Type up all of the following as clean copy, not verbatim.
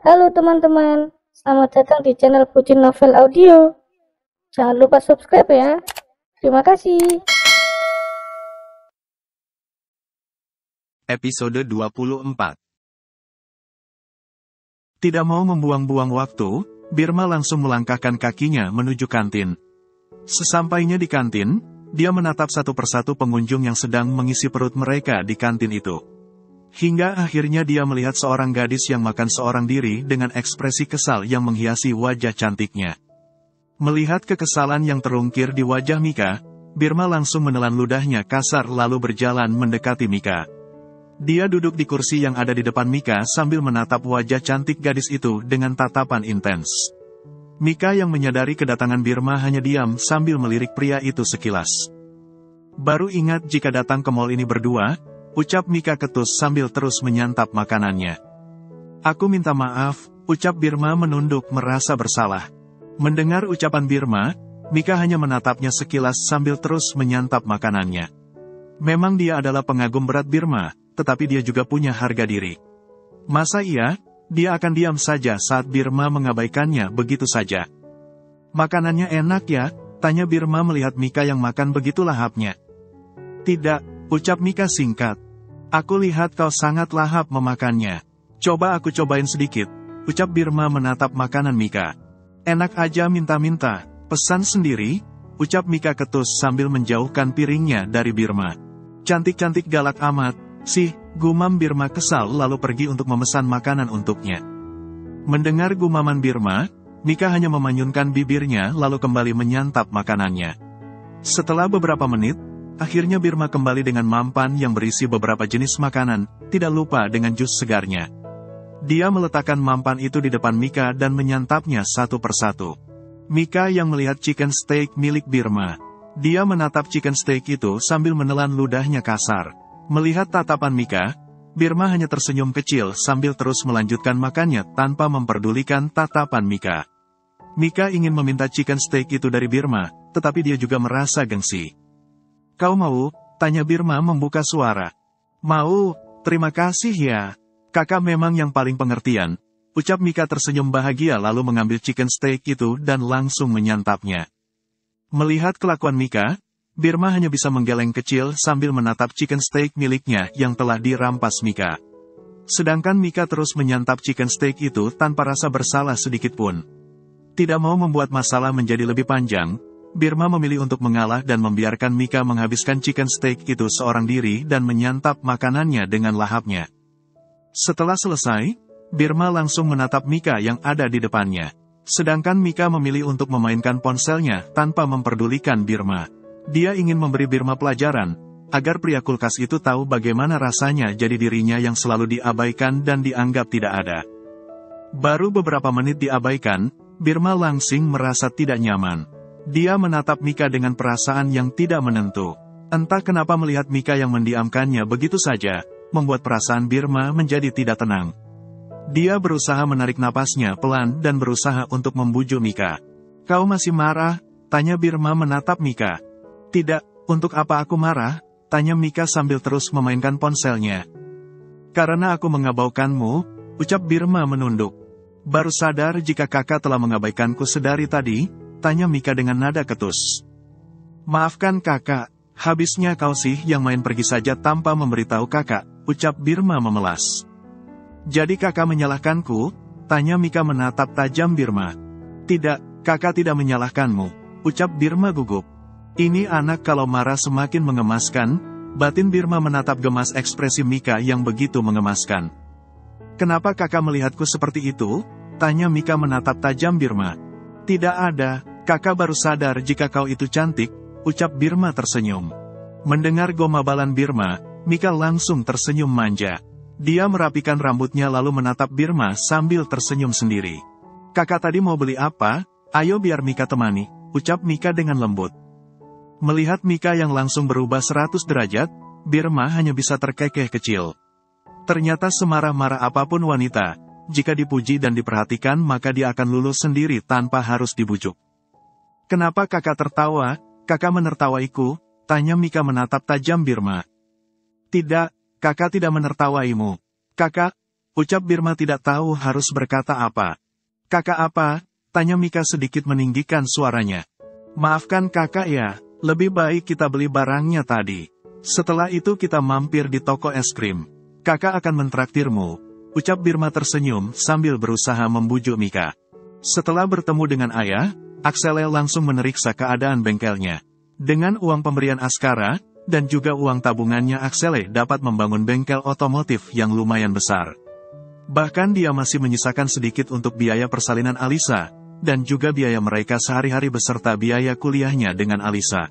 Halo teman-teman, selamat datang di channel Puji Novel Audio. Jangan lupa subscribe ya. Terima kasih. Episode 24. Tidak mau membuang-buang waktu, Birma langsung melangkahkan kakinya menuju kantin. Sesampainya di kantin, dia menatap satu persatu pengunjung yang sedang mengisi perut mereka di kantin itu. Hingga akhirnya dia melihat seorang gadis yang makan seorang diri dengan ekspresi kesal yang menghiasi wajah cantiknya. Melihat kekesalan yang terungkir di wajah Mika, Birma langsung menelan ludahnya kasar lalu berjalan mendekati Mika. Dia duduk di kursi yang ada di depan Mika sambil menatap wajah cantik gadis itu dengan tatapan intens. Mika yang menyadari kedatangan Birma hanya diam sambil melirik pria itu sekilas. Baru ingat jika datang ke mall ini berdua, ucap Mika ketus sambil terus menyantap makanannya. Aku minta maaf, ucap Birma menunduk merasa bersalah. Mendengar ucapan Birma, Mika hanya menatapnya sekilas sambil terus menyantap makanannya. Memang dia adalah pengagum berat Birma, tetapi dia juga punya harga diri. Masa iya, dia akan diam saja saat Birma mengabaikannya begitu saja? Makanannya enak ya, tanya Birma melihat Mika yang makan begitu lahapnya. Tidak, ucap Mika singkat. Aku lihat kau sangat lahap memakannya. Coba aku cobain sedikit, ucap Birma menatap makanan Mika. Enak aja minta-minta, pesan sendiri, ucap Mika ketus sambil menjauhkan piringnya dari Birma. Cantik-cantik galak amat, sih, gumam Birma kesal lalu pergi untuk memesan makanan untuknya. Mendengar gumaman Birma, Mika hanya memanyunkan bibirnya lalu kembali menyantap makanannya. Setelah beberapa menit, akhirnya Birma kembali dengan mampan yang berisi beberapa jenis makanan, tidak lupa dengan jus segarnya. Dia meletakkan mampan itu di depan Mika dan menyantapnya satu persatu. Mika yang melihat chicken steak milik Birma. Dia menatap chicken steak itu sambil menelan ludahnya kasar. Melihat tatapan Mika, Birma hanya tersenyum kecil sambil terus melanjutkan makannya tanpa memperdulikan tatapan Mika. Mika ingin meminta chicken steak itu dari Birma, tetapi dia juga merasa gengsi. Kau mau? Tanya Birma membuka suara. Mau, terima kasih ya. Kakak memang yang paling pengertian, ucap Mika tersenyum bahagia lalu mengambil chicken steak itu dan langsung menyantapnya. Melihat kelakuan Mika, Birma hanya bisa menggeleng kecil sambil menatap chicken steak miliknya yang telah dirampas Mika. Sedangkan Mika terus menyantap chicken steak itu tanpa rasa bersalah sedikit pun. Tidak mau membuat masalah menjadi lebih panjang, Birma memilih untuk mengalah dan membiarkan Mika menghabiskan chicken steak itu seorang diri dan menyantap makanannya dengan lahapnya. Setelah selesai, Birma langsung menatap Mika yang ada di depannya. Sedangkan Mika memilih untuk memainkan ponselnya tanpa memperdulikan Birma. Dia ingin memberi Birma pelajaran, agar pria kulkas itu tahu bagaimana rasanya jadi dirinya yang selalu diabaikan dan dianggap tidak ada. Baru beberapa menit diabaikan, Birma langsing merasa tidak nyaman. Dia menatap Mika dengan perasaan yang tidak menentu. Entah kenapa melihat Mika yang mendiamkannya begitu saja, membuat perasaan Birma menjadi tidak tenang. Dia berusaha menarik napasnya pelan dan berusaha untuk membujuk Mika. Kau masih marah? Tanya Birma menatap Mika. Tidak, untuk apa aku marah? Tanya Mika sambil terus memainkan ponselnya. Karena aku mengabaikanmu, ucap Birma menunduk. Baru sadar jika kakak telah mengabaikanku sedari tadi, tanya Mika dengan nada ketus. Maafkan kakak, habisnya kau sih yang main pergi saja tanpa memberitahu kakak, ucap Birma memelas. Jadi kakak menyalahkanku? Tanya Mika menatap tajam Birma. Tidak, kakak tidak menyalahkanmu, ucap Birma gugup. Ini anak kalau marah semakin mengemaskan, batin Birma menatap gemas ekspresi Mika yang begitu mengemaskan. Kenapa kakak melihatku seperti itu? Tanya Mika menatap tajam Birma. Tidak ada, kakak baru sadar jika kau itu cantik, ucap Birma tersenyum. Mendengar gomabalan Birma, Mika langsung tersenyum manja. Dia merapikan rambutnya lalu menatap Birma sambil tersenyum sendiri. Kakak tadi mau beli apa? Ayo biar Mika temani, ucap Mika dengan lembut. Melihat Mika yang langsung berubah 100 derajat, Birma hanya bisa terkekeh kecil. Ternyata semarah-marah apapun wanita, jika dipuji dan diperhatikan maka dia akan lulus sendiri tanpa harus dibujuk. Kenapa kakak tertawa? Kakak menertawaiku? Tanya Mika menatap tajam Birma. Tidak, kakak tidak menertawaimu. Kakak, Ucap Birma tidak tahu harus berkata apa. Kakak apa? Tanya Mika sedikit meninggikan suaranya. Maafkan kakak ya, lebih baik kita beli barangnya tadi. Setelah itu kita mampir di toko es krim. Kakak akan mentraktirmu. Ucap Birma tersenyum sambil berusaha membujuk Mika. Setelah bertemu dengan ayah, Axele langsung memeriksa keadaan bengkelnya. Dengan uang pemberian Askara, dan juga uang tabungannya Axele dapat membangun bengkel otomotif yang lumayan besar. Bahkan dia masih menyisakan sedikit untuk biaya persalinan Alisa, dan juga biaya mereka sehari-hari beserta biaya kuliahnya dengan Alisa.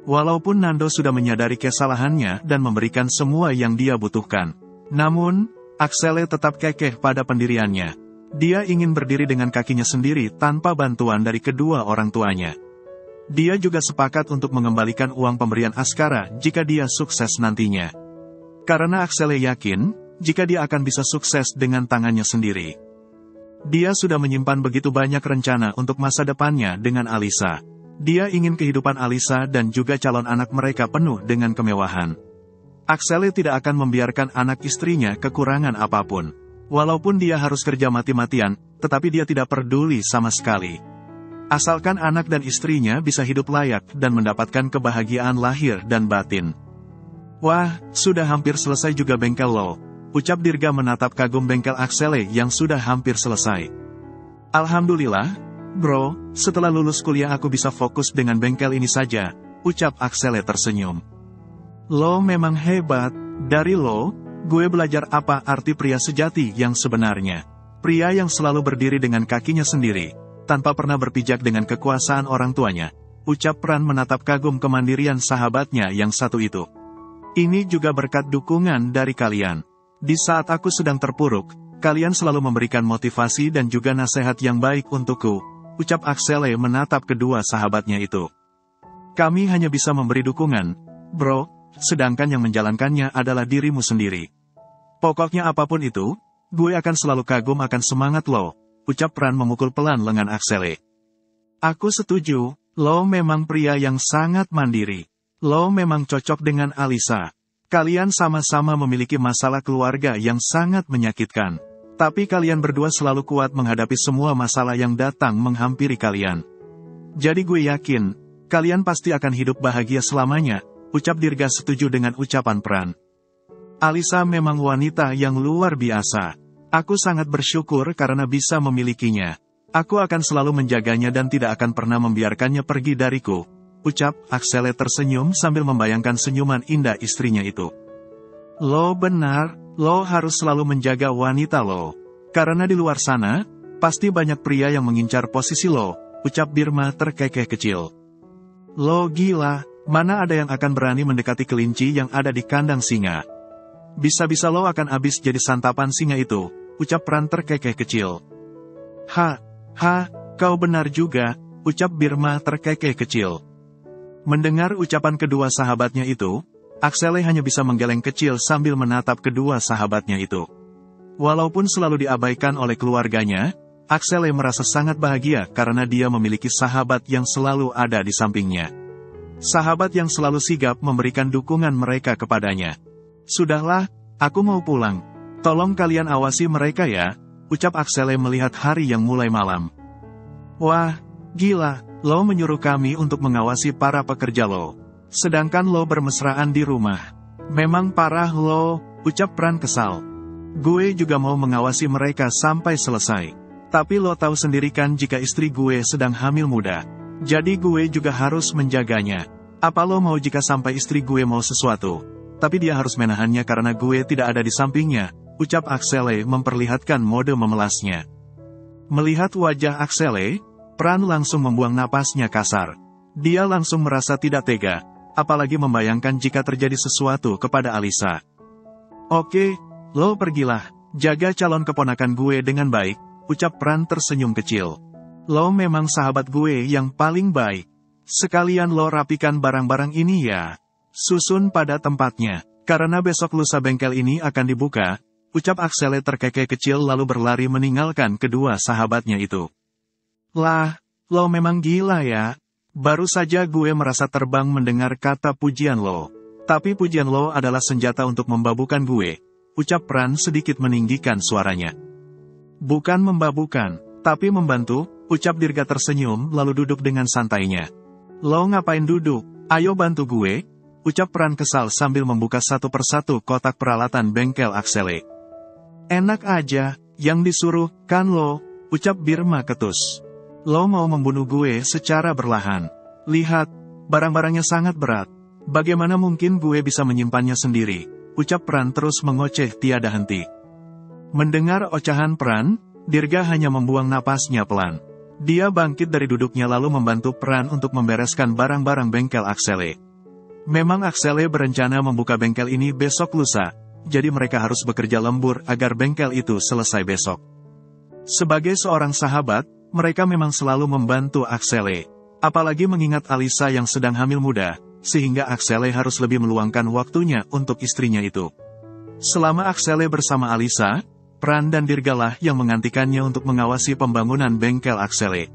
Walaupun Nando sudah menyadari kesalahannya dan memberikan semua yang dia butuhkan, namun, Axele tetap kekeh pada pendiriannya. Dia ingin berdiri dengan kakinya sendiri tanpa bantuan dari kedua orang tuanya. Dia juga sepakat untuk mengembalikan uang pemberian Askara jika dia sukses nantinya. Karena Axele yakin, jika dia akan bisa sukses dengan tangannya sendiri. Dia sudah menyimpan begitu banyak rencana untuk masa depannya dengan Alisa. Dia ingin kehidupan Alisa dan juga calon anak mereka penuh dengan kemewahan. Axele tidak akan membiarkan anak istrinya kekurangan apapun. Walaupun dia harus kerja mati-matian, tetapi dia tidak peduli sama sekali. Asalkan anak dan istrinya bisa hidup layak dan mendapatkan kebahagiaan lahir dan batin. Wah, sudah hampir selesai juga bengkel lo. Ucap Dirga menatap kagum bengkel Axele yang sudah hampir selesai. Alhamdulillah, bro, setelah lulus kuliah aku bisa fokus dengan bengkel ini saja, ucap Axele tersenyum. Lo memang hebat, dari lo, gue belajar apa arti pria sejati yang sebenarnya. Pria yang selalu berdiri dengan kakinya sendiri, tanpa pernah berpijak dengan kekuasaan orang tuanya, ucap Pran menatap kagum kemandirian sahabatnya yang satu itu. Ini juga berkat dukungan dari kalian. Di saat aku sedang terpuruk, kalian selalu memberikan motivasi dan juga nasihat yang baik untukku, ucap Axele menatap kedua sahabatnya itu. Kami hanya bisa memberi dukungan, bro, sedangkan yang menjalankannya adalah dirimu sendiri. Pokoknya apapun itu, gue akan selalu kagum akan semangat lo, ucap Pran memukul pelan lengan Axele. Aku setuju, lo memang pria yang sangat mandiri. Lo memang cocok dengan Alisa. Kalian sama-sama memiliki masalah keluarga yang sangat menyakitkan. Tapi kalian berdua selalu kuat menghadapi semua masalah yang datang menghampiri kalian. Jadi gue yakin, kalian pasti akan hidup bahagia selamanya, ucap Dirga setuju dengan ucapan Pran. Alisa memang wanita yang luar biasa. Aku sangat bersyukur karena bisa memilikinya. Aku akan selalu menjaganya dan tidak akan pernah membiarkannya pergi dariku, ucap Axele tersenyum sambil membayangkan senyuman indah istrinya itu. Lo benar, lo harus selalu menjaga wanita lo. Karena di luar sana, pasti banyak pria yang mengincar posisi lo, ucap Birma terkekeh kecil. Lo gila, mana ada yang akan berani mendekati kelinci yang ada di kandang singa. Bisa-bisa lo akan habis jadi santapan singa itu, ucap Pran terkekeh kecil. Kau benar juga, ucap Birma terkekeh kecil. Mendengar ucapan kedua sahabatnya itu, Axele hanya bisa menggeleng kecil sambil menatap kedua sahabatnya itu. Walaupun selalu diabaikan oleh keluarganya, Axele merasa sangat bahagia karena dia memiliki sahabat yang selalu ada di sampingnya. Sahabat yang selalu sigap memberikan dukungan mereka kepadanya. Sudahlah, aku mau pulang. Tolong kalian awasi mereka ya, ucap Axele melihat hari yang mulai malam. Wah, gila. Lo menyuruh kami untuk mengawasi para pekerja lo. Sedangkan lo bermesraan di rumah. Memang parah lo, ucap Pran kesal. Gue juga mau mengawasi mereka sampai selesai. Tapi lo tahu sendiri kan jika istri gue sedang hamil muda. Jadi gue juga harus menjaganya. Apa lo mau jika sampai istri gue mau sesuatu? Tapi dia harus menahannya karena gue tidak ada di sampingnya, ucap Axele memperlihatkan mode memelasnya. Melihat wajah Axele, Pran langsung membuang napasnya kasar. Dia langsung merasa tidak tega, apalagi membayangkan jika terjadi sesuatu kepada Alisa. Oke, lo pergilah, jaga calon keponakan gue dengan baik, ucap Pran tersenyum kecil. Lo memang sahabat gue yang paling baik. Sekalian lo rapikan barang-barang ini ya. Susun pada tempatnya, karena besok lusa bengkel ini akan dibuka, ucap Axele terkekeh kecil lalu berlari meninggalkan kedua sahabatnya itu. Lah, lo memang gila ya. Baru saja gue merasa terbang mendengar kata pujian lo. Tapi pujian lo adalah senjata untuk membabukan gue, ucap Pran sedikit meninggikan suaranya. Bukan membabukan, tapi membantu, ucap Dirga tersenyum lalu duduk dengan santainya. Lo ngapain duduk? Ayo bantu gue, ucap Pran kesal sambil membuka satu persatu kotak peralatan bengkel Axele. Enak aja, yang disuruh, kan lo, ucap Birma ketus. Lo mau membunuh gue secara berlahan. Lihat, barang-barangnya sangat berat. Bagaimana mungkin gue bisa menyimpannya sendiri? Ucap Pran terus mengoceh tiada henti. Mendengar ocahan Pran, Dirga hanya membuang napasnya pelan. Dia bangkit dari duduknya lalu membantu Pran untuk membereskan barang-barang bengkel Axele. Memang Axele berencana membuka bengkel ini besok lusa, jadi mereka harus bekerja lembur agar bengkel itu selesai besok. Sebagai seorang sahabat, mereka memang selalu membantu Axele. Apalagi mengingat Alisa yang sedang hamil muda, sehingga Axele harus lebih meluangkan waktunya untuk istrinya itu. Selama Axele bersama Alisa, Pran dan Dirgalah yang menggantikannya untuk mengawasi pembangunan bengkel Axele.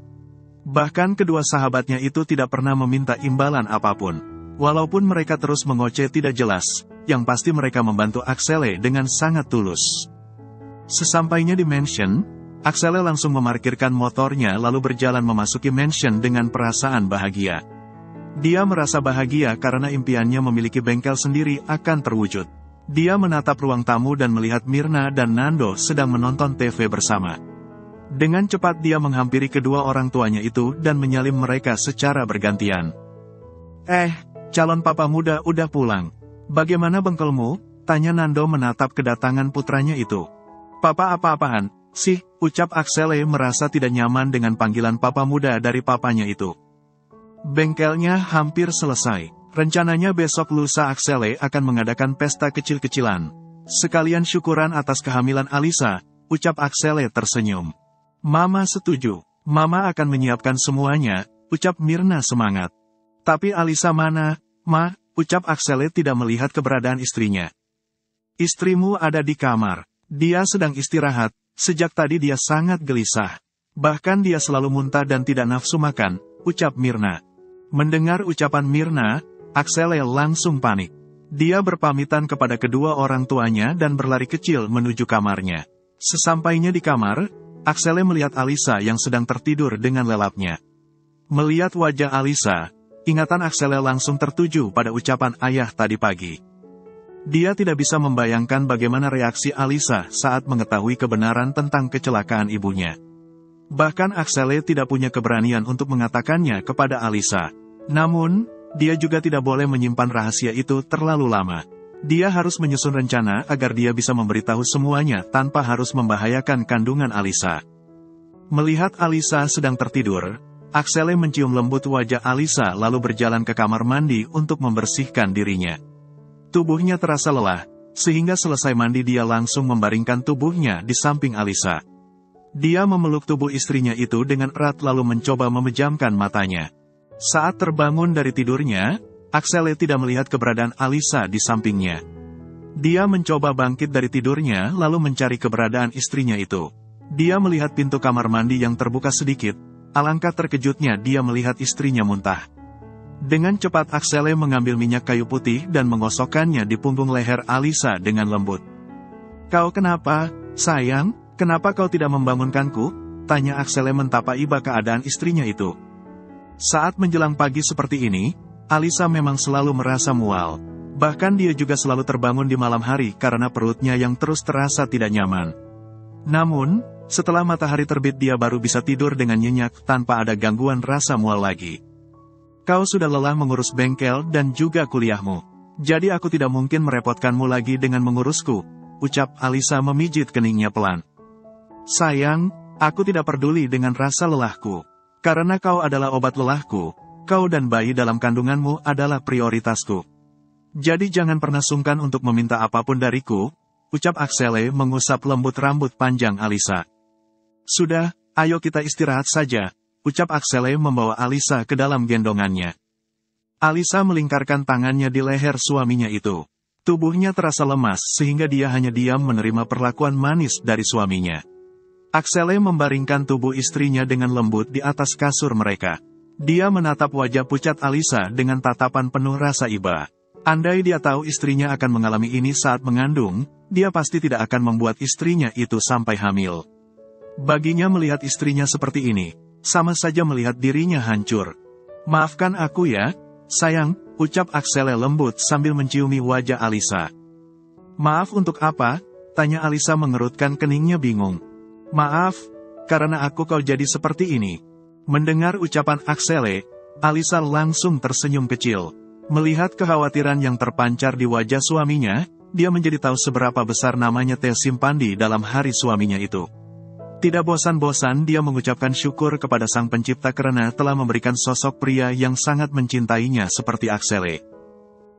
Bahkan kedua sahabatnya itu tidak pernah meminta imbalan apapun. Walaupun mereka terus mengoceh tidak jelas, yang pasti mereka membantu Axele dengan sangat tulus. Sesampainya di mansion, Axele langsung memarkirkan motornya lalu berjalan memasuki mansion dengan perasaan bahagia. Dia merasa bahagia karena impiannya memiliki bengkel sendiri akan terwujud. Dia menatap ruang tamu dan melihat Mirna dan Nando sedang menonton TV bersama. Dengan cepat dia menghampiri kedua orang tuanya itu dan menyalin mereka secara bergantian. Calon papa muda udah pulang. Bagaimana bengkelmu? Tanya Nando menatap kedatangan putranya itu. Papa apa-apaan sih? Ucap Axele merasa tidak nyaman dengan panggilan papa muda dari papanya itu. Bengkelnya hampir selesai. Rencananya besok lusa Axele akan mengadakan pesta kecil-kecilan. Sekalian syukuran atas kehamilan Alisa, ucap Axele tersenyum. Mama setuju. Mama akan menyiapkan semuanya, ucap Mirna semangat. Tapi Alisa mana, Ma? Ucap Axele tidak melihat keberadaan istrinya. Istrimu ada di kamar. Dia sedang istirahat, sejak tadi dia sangat gelisah. Bahkan dia selalu muntah dan tidak nafsu makan, ucap Mirna. Mendengar ucapan Mirna, Axele langsung panik. Dia berpamitan kepada kedua orang tuanya dan berlari kecil menuju kamarnya. Sesampainya di kamar, Axele melihat Alisa yang sedang tertidur dengan lelapnya. Melihat wajah Alisa, ingatan Axele langsung tertuju pada ucapan ayah tadi pagi. Dia tidak bisa membayangkan bagaimana reaksi Alisa saat mengetahui kebenaran tentang kecelakaan ibunya. Bahkan Axele tidak punya keberanian untuk mengatakannya kepada Alisa. Namun, dia juga tidak boleh menyimpan rahasia itu terlalu lama. Dia harus menyusun rencana agar dia bisa memberitahu semuanya tanpa harus membahayakan kandungan Alisa. Melihat Alisa sedang tertidur, Axele mencium lembut wajah Alisa lalu berjalan ke kamar mandi untuk membersihkan dirinya. Tubuhnya terasa lelah, sehingga selesai mandi dia langsung membaringkan tubuhnya di samping Alisa. Dia memeluk tubuh istrinya itu dengan erat lalu mencoba memejamkan matanya. Saat terbangun dari tidurnya, Axele tidak melihat keberadaan Alisa di sampingnya. Dia mencoba bangkit dari tidurnya lalu mencari keberadaan istrinya itu. Dia melihat pintu kamar mandi yang terbuka sedikit. Alangkah terkejutnya dia melihat istrinya muntah. Dengan cepat Axele mengambil minyak kayu putih dan menggosokkannya di punggung leher Alisa dengan lembut. Kau kenapa, sayang? Kenapa kau tidak membangunkanku? Tanya Axele mentapai keadaan istrinya itu. Saat menjelang pagi seperti ini, Alisa memang selalu merasa mual. Bahkan dia juga selalu terbangun di malam hari karena perutnya yang terus terasa tidak nyaman. Namun, setelah matahari terbit dia baru bisa tidur dengan nyenyak tanpa ada gangguan rasa mual lagi. Kau sudah lelah mengurus bengkel dan juga kuliahmu. Jadi aku tidak mungkin merepotkanmu lagi dengan mengurusku, ucap Alisa memijit keningnya pelan. Sayang, aku tidak peduli dengan rasa lelahku. Karena kau adalah obat lelahku, kau dan bayi dalam kandunganmu adalah prioritasku. Jadi jangan pernah sungkan untuk meminta apapun dariku, ucap Axele mengusap lembut rambut panjang Alisa. Sudah, ayo kita istirahat saja, ucap Axele membawa Alisa ke dalam gendongannya. Alisa melingkarkan tangannya di leher suaminya itu. Tubuhnya terasa lemas sehingga dia hanya diam menerima perlakuan manis dari suaminya. Axele membaringkan tubuh istrinya dengan lembut di atas kasur mereka. Dia menatap wajah pucat Alisa dengan tatapan penuh rasa iba. Andai dia tahu istrinya akan mengalami ini saat mengandung, dia pasti tidak akan membuat istrinya itu sampai hamil. Baginya melihat istrinya seperti ini, sama saja melihat dirinya hancur. "Maafkan aku ya, sayang," ucap Axele lembut sambil menciumi wajah Alisa. "Maaf untuk apa?" tanya Alisa mengerutkan keningnya bingung. "Maaf, karena aku kau jadi seperti ini." Mendengar ucapan Axele, Alisa langsung tersenyum kecil. Melihat kekhawatiran yang terpancar di wajah suaminya, dia menjadi tahu seberapa besar namanya Teh Simpandi dalam hari suaminya itu. Tidak bosan-bosan dia mengucapkan syukur kepada Sang Pencipta karena telah memberikan sosok pria yang sangat mencintainya seperti Axele.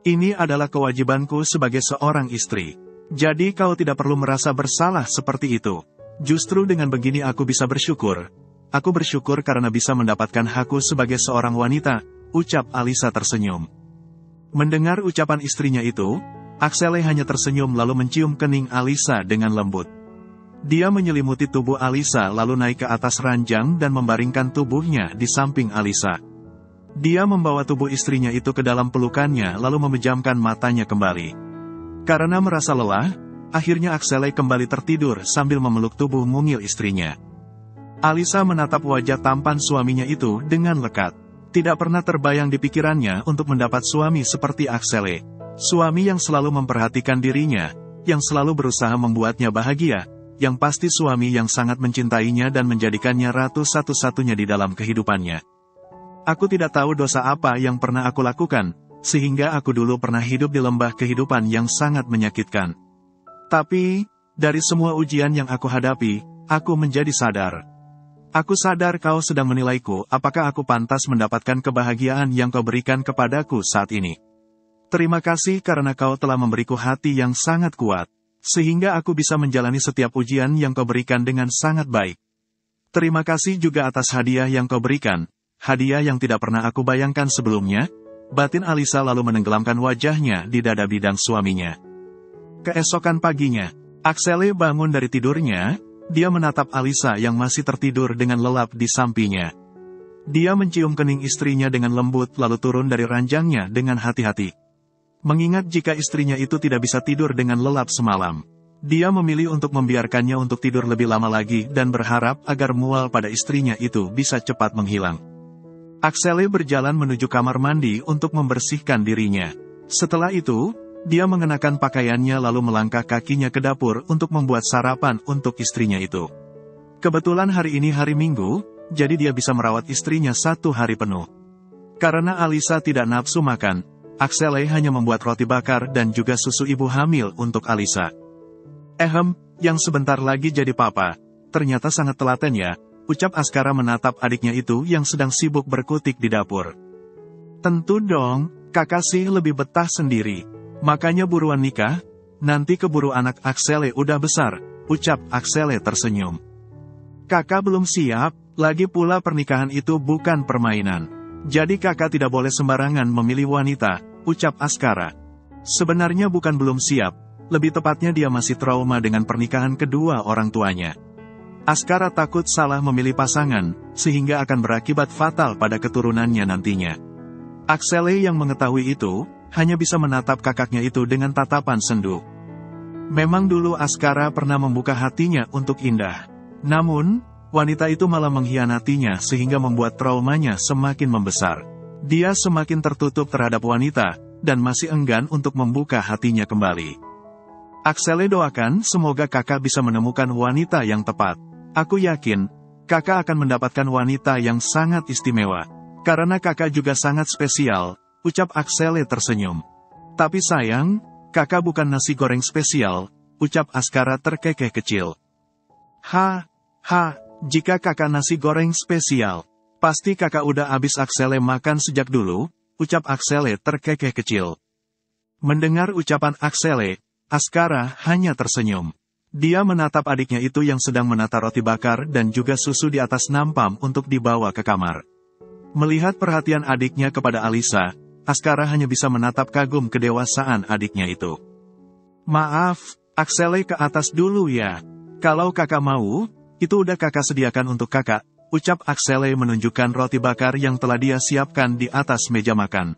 "Ini adalah kewajibanku sebagai seorang istri. Jadi kau tidak perlu merasa bersalah seperti itu. Justru dengan begini aku bisa bersyukur. Aku bersyukur karena bisa mendapatkan hakku sebagai seorang wanita," ucap Alisa tersenyum. Mendengar ucapan istrinya itu, Axele hanya tersenyum lalu mencium kening Alisa dengan lembut. Dia menyelimuti tubuh Alisa lalu naik ke atas ranjang dan membaringkan tubuhnya di samping Alisa. Dia membawa tubuh istrinya itu ke dalam pelukannya lalu memejamkan matanya kembali. Karena merasa lelah, akhirnya Axele kembali tertidur sambil memeluk tubuh mungil istrinya. Alisa menatap wajah tampan suaminya itu dengan lekat. Tidak pernah terbayang di pikirannya untuk mendapat suami seperti Axele. Suami yang selalu memperhatikan dirinya, yang selalu berusaha membuatnya bahagia, yang pasti suami yang sangat mencintainya dan menjadikannya ratu satu-satunya di dalam kehidupannya. "Aku tidak tahu dosa apa yang pernah aku lakukan, sehingga aku dulu pernah hidup di lembah kehidupan yang sangat menyakitkan. Tapi, dari semua ujian yang aku hadapi, aku menjadi sadar. Aku sadar kau sedang menilaiku apakah aku pantas mendapatkan kebahagiaan yang kau berikan kepadaku saat ini. Terima kasih karena kau telah memberiku hati yang sangat kuat, sehingga aku bisa menjalani setiap ujian yang kau berikan dengan sangat baik. Terima kasih juga atas hadiah yang kau berikan, hadiah yang tidak pernah aku bayangkan sebelumnya." Batin Alisa lalu menenggelamkan wajahnya di dada bidang suaminya. Keesokan paginya, Axele bangun dari tidurnya, dia menatap Alisa yang masih tertidur dengan lelap di sampingnya. Dia mencium kening istrinya dengan lembut lalu turun dari ranjangnya dengan hati-hati. Mengingat jika istrinya itu tidak bisa tidur dengan lelap semalam, dia memilih untuk membiarkannya untuk tidur lebih lama lagi dan berharap agar mual pada istrinya itu bisa cepat menghilang. Axele berjalan menuju kamar mandi untuk membersihkan dirinya. Setelah itu, dia mengenakan pakaiannya lalu melangkah kakinya ke dapur untuk membuat sarapan untuk istrinya itu. Kebetulan hari ini hari Minggu, jadi dia bisa merawat istrinya 1 hari penuh. Karena Alisa tidak nafsu makan, Axele hanya membuat roti bakar dan juga susu ibu hamil untuk Alisa. Yang sebentar lagi jadi papa, ternyata sangat telaten ya, ucap Askara menatap adiknya itu yang sedang sibuk berkutik di dapur. "Tentu dong, kakak sih lebih betah sendiri. Makanya buruan nikah, nanti keburu anak Axele udah besar," ucap Axele tersenyum. "Kakak belum siap, lagi pula pernikahan itu bukan permainan. Jadi kakak tidak boleh sembarangan memilih wanita," ucap Askara. Sebenarnya bukan belum siap, lebih tepatnya dia masih trauma dengan pernikahan kedua orang tuanya. Askara takut salah memilih pasangan, sehingga akan berakibat fatal pada keturunannya nantinya. Axele yang mengetahui itu, hanya bisa menatap kakaknya itu dengan tatapan sendu. Memang dulu Askara pernah membuka hatinya untuk Indah. Namun, wanita itu malah mengkhianatinya sehingga membuat traumanya semakin membesar. Dia semakin tertutup terhadap wanita, dan masih enggan untuk membuka hatinya kembali. Axele doakan semoga kakak bisa menemukan wanita yang tepat. Aku yakin, kakak akan mendapatkan wanita yang sangat istimewa. Karena kakak juga sangat spesial, ucap Axele tersenyum. Tapi sayang, kakak bukan nasi goreng spesial, ucap Askara terkekeh kecil. Jika kakak nasi goreng spesial, pasti kakak udah habis Axele makan sejak dulu, ucap Axele terkekeh kecil. Mendengar ucapan Axele, Askara hanya tersenyum. Dia menatap adiknya itu yang sedang menata roti bakar dan juga susu di atas nampam untuk dibawa ke kamar. Melihat perhatian adiknya kepada Alisa, Askara hanya bisa menatap kagum kedewasaan adiknya itu. "Maaf, Axele ke atas dulu ya. Kalau kakak mau, itu udah kakak sediakan untuk kakak," ucap Axele menunjukkan roti bakar yang telah dia siapkan di atas meja makan.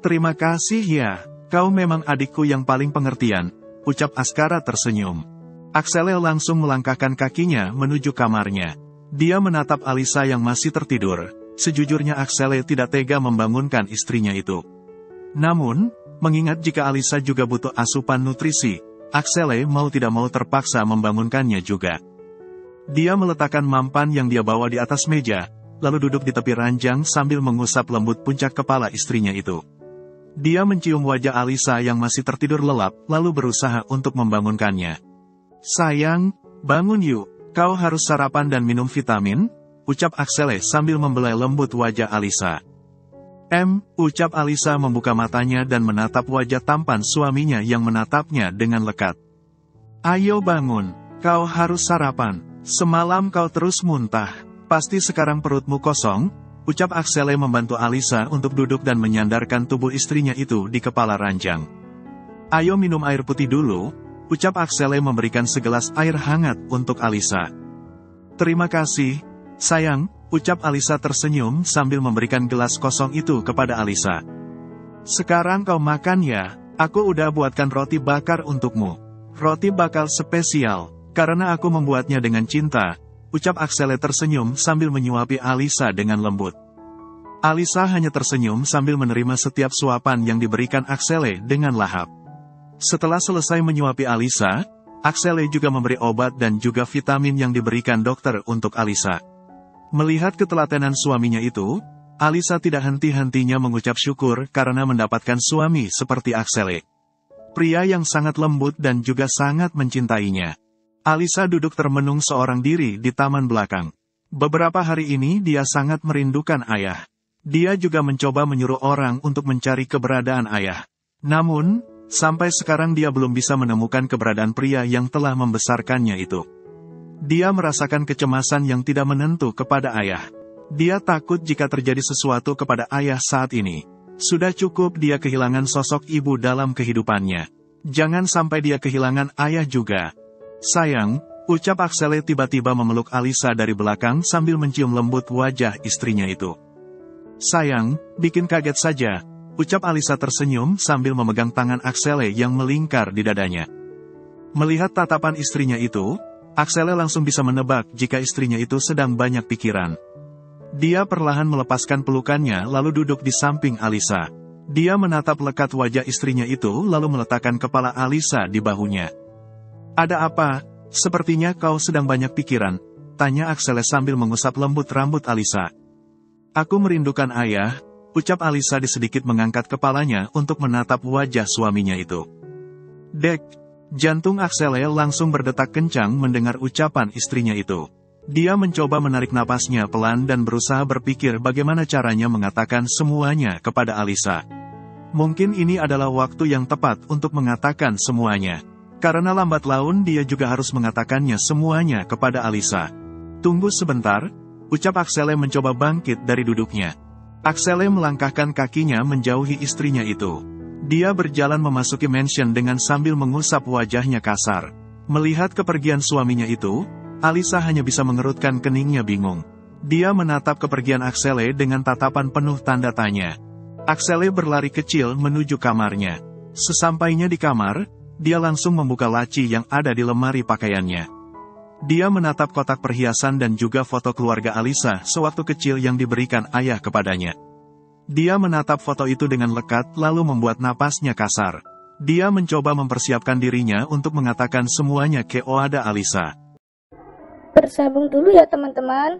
"Terima kasih ya, kau memang adikku yang paling pengertian," ucap Askara tersenyum. Axele langsung melangkahkan kakinya menuju kamarnya. Dia menatap Alisa yang masih tertidur. Sejujurnya Axele tidak tega membangunkan istrinya itu. Namun, mengingat jika Alisa juga butuh asupan nutrisi, Axele mau tidak mau terpaksa membangunkannya juga. Dia meletakkan mampan yang dia bawa di atas meja, lalu duduk di tepi ranjang sambil mengusap lembut puncak kepala istrinya itu. Dia mencium wajah Alisa yang masih tertidur lelap, lalu berusaha untuk membangunkannya. "Sayang, bangun yuk, kau harus sarapan dan minum vitamin," ucap Axele sambil membelai lembut wajah Alisa. Ucap Alisa membuka matanya dan menatap wajah tampan suaminya yang menatapnya dengan lekat. "Ayo bangun, kau harus sarapan. Semalam kau terus muntah. Pasti sekarang perutmu kosong," ucap Axele membantu Alisa untuk duduk dan menyandarkan tubuh istrinya itu di kepala ranjang. "Ayo minum air putih dulu," ucap Axele memberikan segelas air hangat untuk Alisa. "Terima kasih, sayang," ucap Alisa tersenyum sambil memberikan gelas kosong itu kepada Alisa. "Sekarang kau makan ya, aku udah buatkan roti bakar untukmu. Roti bakar spesial, karena aku membuatnya dengan cinta," ucap Axele tersenyum sambil menyuapi Alisa dengan lembut. Alisa hanya tersenyum sambil menerima setiap suapan yang diberikan Axele dengan lahap. Setelah selesai menyuapi Alisa, Axele juga memberi obat dan juga vitamin yang diberikan dokter untuk Alisa. Melihat ketelatenan suaminya itu, Alisa tidak henti-hentinya mengucap syukur karena mendapatkan suami seperti Axele. Pria yang sangat lembut dan juga sangat mencintainya. Alisa duduk termenung seorang diri di taman belakang. Beberapa hari ini dia sangat merindukan ayah. Dia juga mencoba menyuruh orang untuk mencari keberadaan ayah. Namun, sampai sekarang dia belum bisa menemukan keberadaan pria yang telah membesarkannya itu. Dia merasakan kecemasan yang tidak menentu kepada ayah. Dia takut jika terjadi sesuatu kepada ayah saat ini. Sudah cukup dia kehilangan sosok ibu dalam kehidupannya. Jangan sampai dia kehilangan ayah juga. "Sayang," ucap Axele tiba-tiba memeluk Alisa dari belakang sambil mencium lembut wajah istrinya itu. "Sayang, bikin kaget saja," ucap Alisa tersenyum sambil memegang tangan Axele yang melingkar di dadanya. Melihat tatapan istrinya itu, Axele langsung bisa menebak jika istrinya itu sedang banyak pikiran. Dia perlahan melepaskan pelukannya lalu duduk di samping Alisa. Dia menatap lekat wajah istrinya itu lalu meletakkan kepala Alisa di bahunya. "Ada apa? Sepertinya kau sedang banyak pikiran," tanya Axele sambil mengusap lembut rambut Alisa. "Aku merindukan ayah," ucap Alisa sedikit mengangkat kepalanya untuk menatap wajah suaminya itu. Dek, jantung Axele langsung berdetak kencang mendengar ucapan istrinya itu. Dia mencoba menarik napasnya pelan dan berusaha berpikir bagaimana caranya mengatakan semuanya kepada Alisa. Mungkin ini adalah waktu yang tepat untuk mengatakan semuanya. Karena lambat laun dia juga harus mengatakannya semuanya kepada Alisa. "Tunggu sebentar," ucap Axele mencoba bangkit dari duduknya. Axele melangkahkan kakinya menjauhi istrinya itu. Dia berjalan memasuki mansion dengan sambil mengusap wajahnya kasar. Melihat kepergian suaminya itu, Alisa hanya bisa mengerutkan keningnya bingung. Dia menatap kepergian Axele dengan tatapan penuh tanda tanya. Axele berlari kecil menuju kamarnya. Sesampainya di kamar, dia langsung membuka laci yang ada di lemari pakaiannya. Dia menatap kotak perhiasan dan juga foto keluarga Alisa sewaktu kecil yang diberikan ayah kepadanya. Dia menatap foto itu dengan lekat lalu membuat napasnya kasar. Dia mencoba mempersiapkan dirinya untuk mengatakan semuanya ke Oada Alisa. Bersambung dulu ya teman-teman.